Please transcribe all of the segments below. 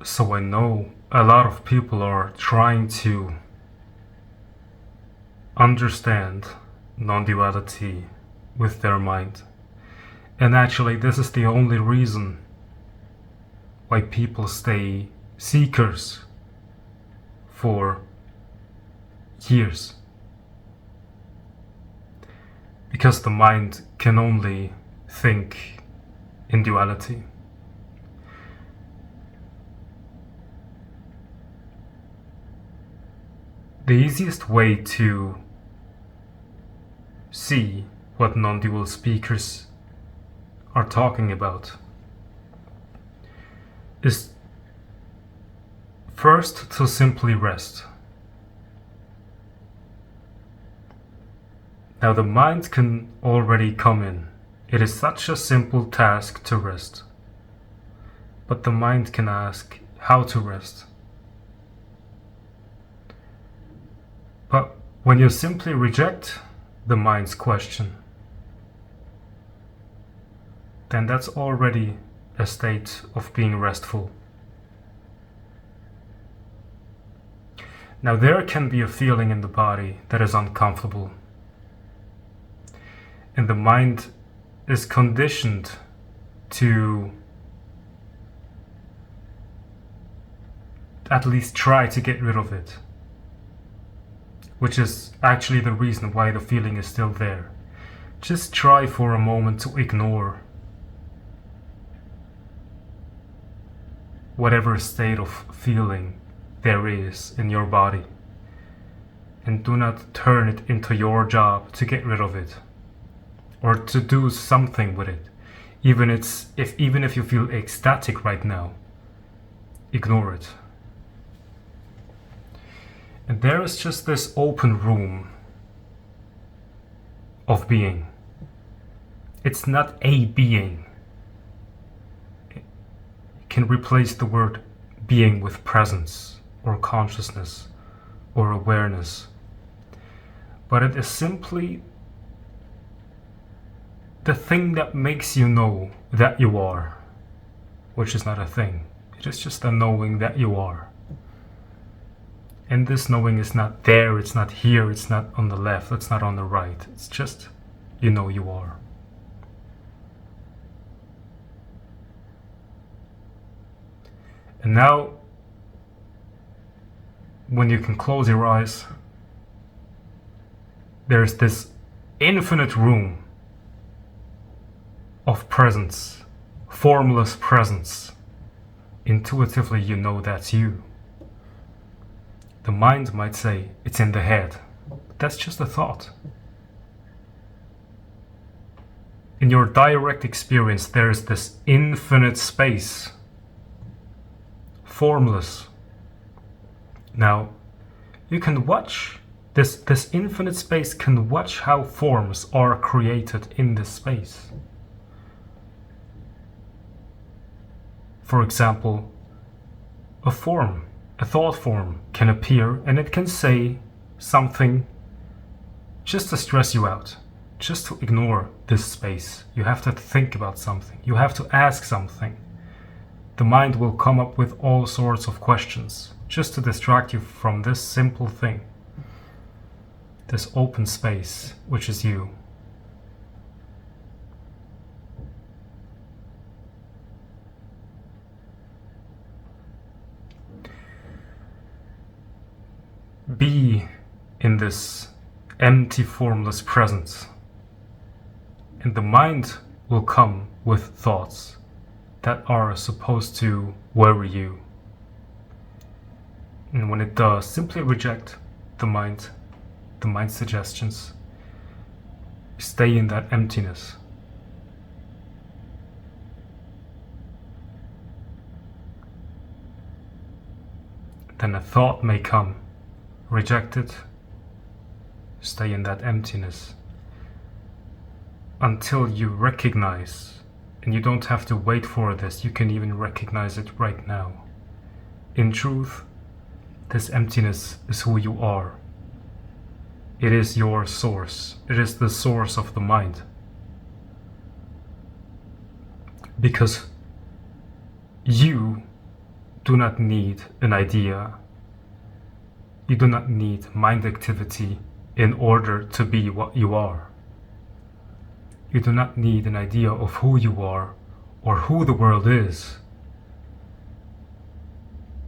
So I know a lot of people are trying to understand non-duality with their mind. And actually, this is the only reason why people stay seekers for years. Because the mind can only think in duality. The easiest way to see what non-dual speakers are talking about is first to simply rest. Now the mind can already come in. It is such a simple task to rest. But the mind can ask how to rest. But when you simply reject the mind's question, then that's already a state of being restful. Now there can be a feeling in the body that is uncomfortable. And the mind is conditioned to at least try to get rid of it, which is actually the reason why the feeling is still there. Just try for a moment to ignore whatever state of feeling there is in your body, and do not turn it into your job to get rid of it or to do something with it. Even if you feel ecstatic right now, ignore it. And there is just this open room of being. It's not a being. You can replace the word being with presence or consciousness or awareness. But it is simply the thing that makes you know that you are, which is not a thing. It is just a knowing that you are. And this knowing is not there, it's not here, it's not on the left, it's not on the right. It's just, you know you are. And now, when you can close your eyes, there's this infinite room of presence, formless presence. Intuitively, you know that's you. The mind might say it's in the head, but that's just a thought. In your direct experience, there is this infinite space, formless. Now, you can watch this infinite space can watch how forms are created in this space. For example, a thought form can appear and it can say something just to stress you out, just to ignore this space. You have to think about something, you have to ask something. The mind will come up with all sorts of questions just to distract you from this simple thing, this open space, which is you. Be in this empty, formless presence, and the mind will come with thoughts that are supposed to worry you. And when it does, simply reject the mind's suggestions. Stay in that emptiness. Then a thought may come. Reject it, stay in that emptiness until you recognize, and you don't have to wait for this, you can even recognize it right now. In truth, this emptiness is who you are. It is your source. It is the source of the mind. Because you do not need an idea. You do not need mind activity in order to be what you are. You do not need an idea of who you are or who the world is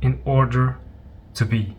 in order to be.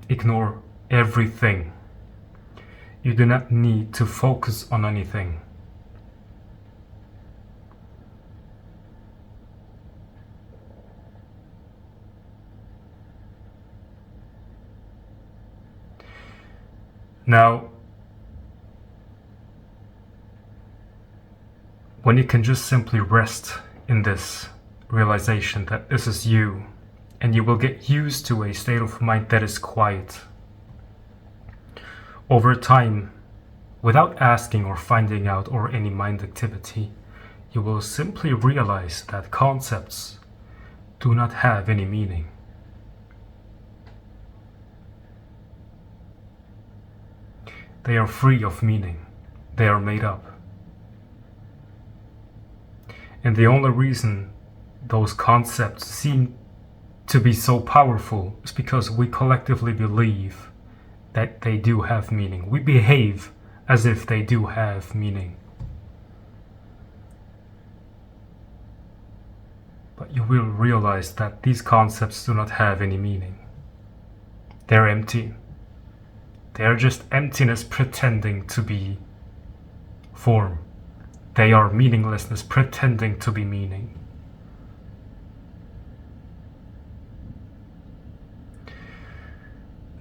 Ignore everything. You do not need to focus on anything. Now, when you can just simply rest in this realization that this is you, and you will get used to a state of mind that is quiet. Over time, without asking or finding out or any mind activity, you will simply realize that concepts do not have any meaning. They are free of meaning. They are made up. And the only reason those concepts seem to be so powerful is because we collectively believe that they do have meaning. We behave as if they do have meaning. But you will realize that these concepts do not have any meaning. They're empty. They're just emptiness pretending to be form. They are meaninglessness pretending to be meaning.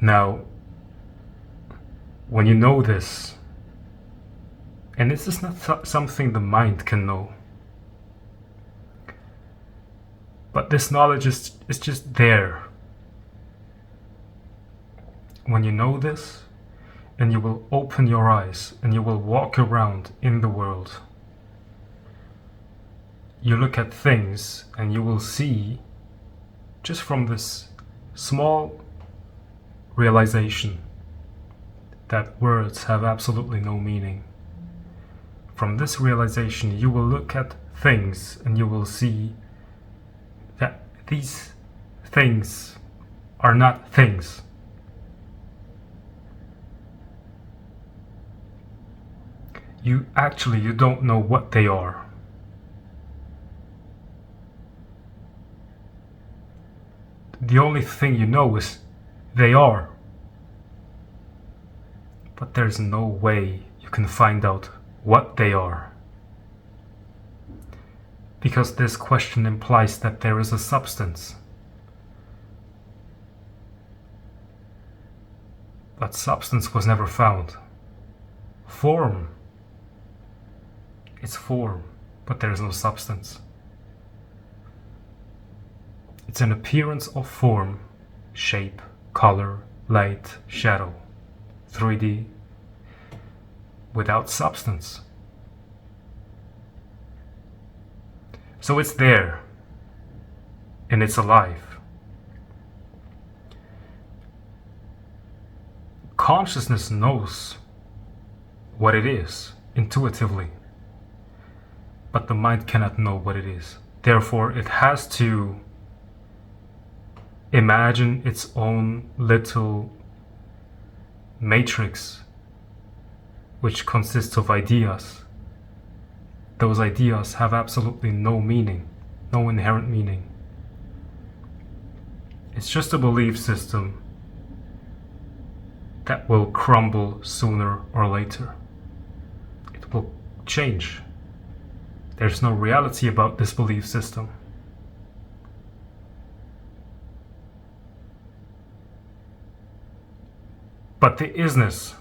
Now, when you know this, and this is not something the mind can know, but this knowledge is just there. When you know this, and you will open your eyes and you will walk around in the world, you look at things and you will see, just from this small realization, that words have absolutely no meaning. From this realization, you will look at things and you will see that these things are not things. You don't know what they are. The only thing you know is they are. But there's no way you can find out what they are. Because this question implies that there is a substance. But substance was never found. Form. It's form, but there is no substance. It's an appearance of form, shape, color, light, shadow, 3D, without substance. So it's there, and it's alive. Consciousness knows what it is intuitively, but the mind cannot know what it is. Therefore, it has to imagine its own little matrix, which consists of ideas. Those ideas have absolutely no meaning, no inherent meaning. It's just a belief system that will crumble sooner or later. It will change. There's no reality about this belief system. But the isness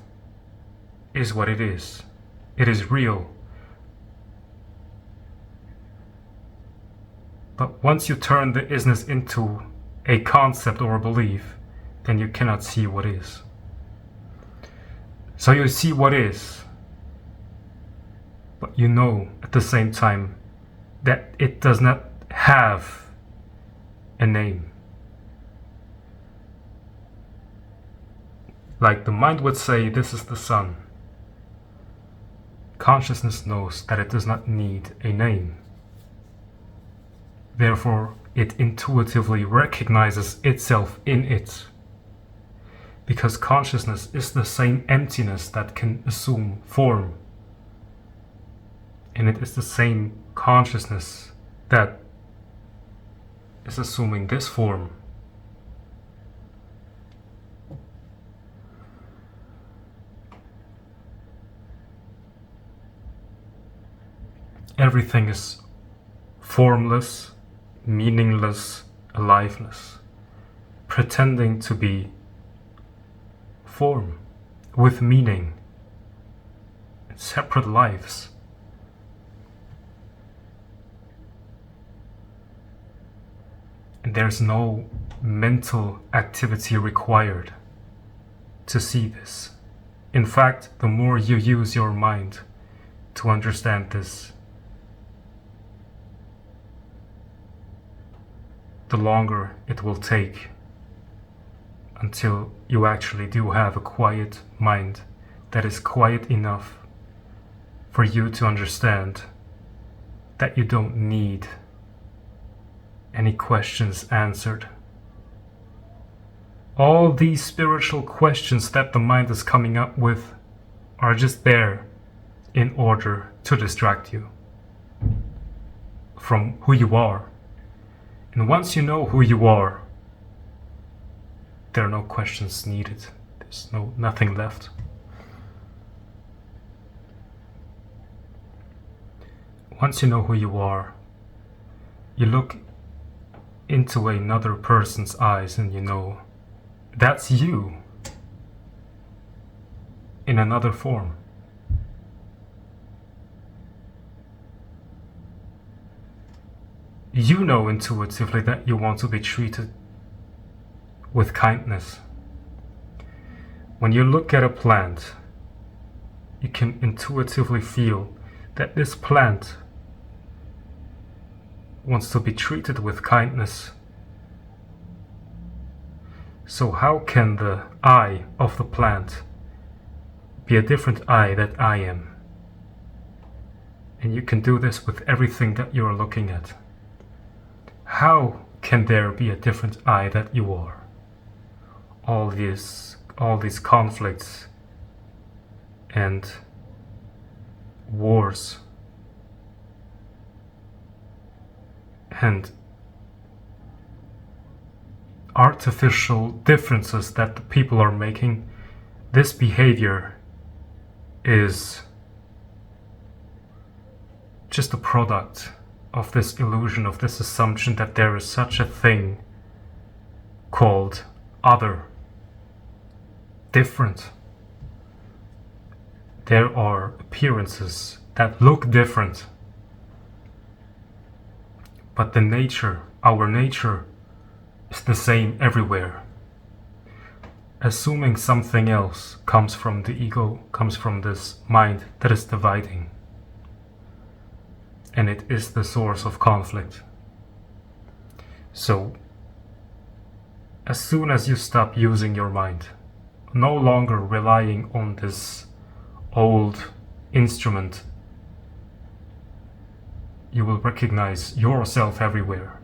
is what it is. It is real. But once you turn the isness into a concept or a belief, then you cannot see what is. So you see what is, but you know at the same time that it does not have a name. Like the mind would say, this is the sun. Consciousness knows that it does not need a name. Therefore, it intuitively recognizes itself in it. Because consciousness is the same emptiness that can assume form. And it is the same consciousness that is assuming this form. Everything is formless, meaningless, aliveness, pretending to be form with meaning, separate lives. And there's no mental activity required to see this. In fact, the more you use your mind to understand this, the longer it will take until you actually do have a quiet mind that is quiet enough for you to understand that you don't need any questions answered. All these spiritual questions that the mind is coming up with are just there in order to distract you from who you are. And once you know who you are, there are no questions needed. There's nothing left. Once you know who you are, you look into another person's eyes and you know that's you in another form. You know intuitively that you want to be treated with kindness. When you look at a plant, you can intuitively feel that this plant wants to be treated with kindness. So how can the I of the plant be a different I that I am? And you can do this with everything that you're looking at. How can there be a different I that you are? All these conflicts and wars and artificial differences that the people are making, this behavior is just a product of this illusion, of this assumption that there is such a thing called other, different. There are appearances that look different, but the nature, our nature, is the same everywhere. Assuming something else comes from the ego, comes from this mind that is dividing. And it is the source of conflict. So, as soon as you stop using your mind, no longer relying on this old instrument, you will recognize yourself everywhere.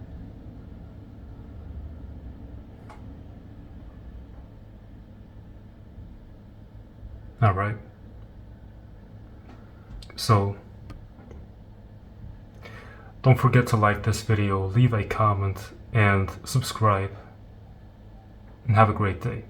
Alright? So, don't forget to like this video, leave a comment, and subscribe. And have a great day.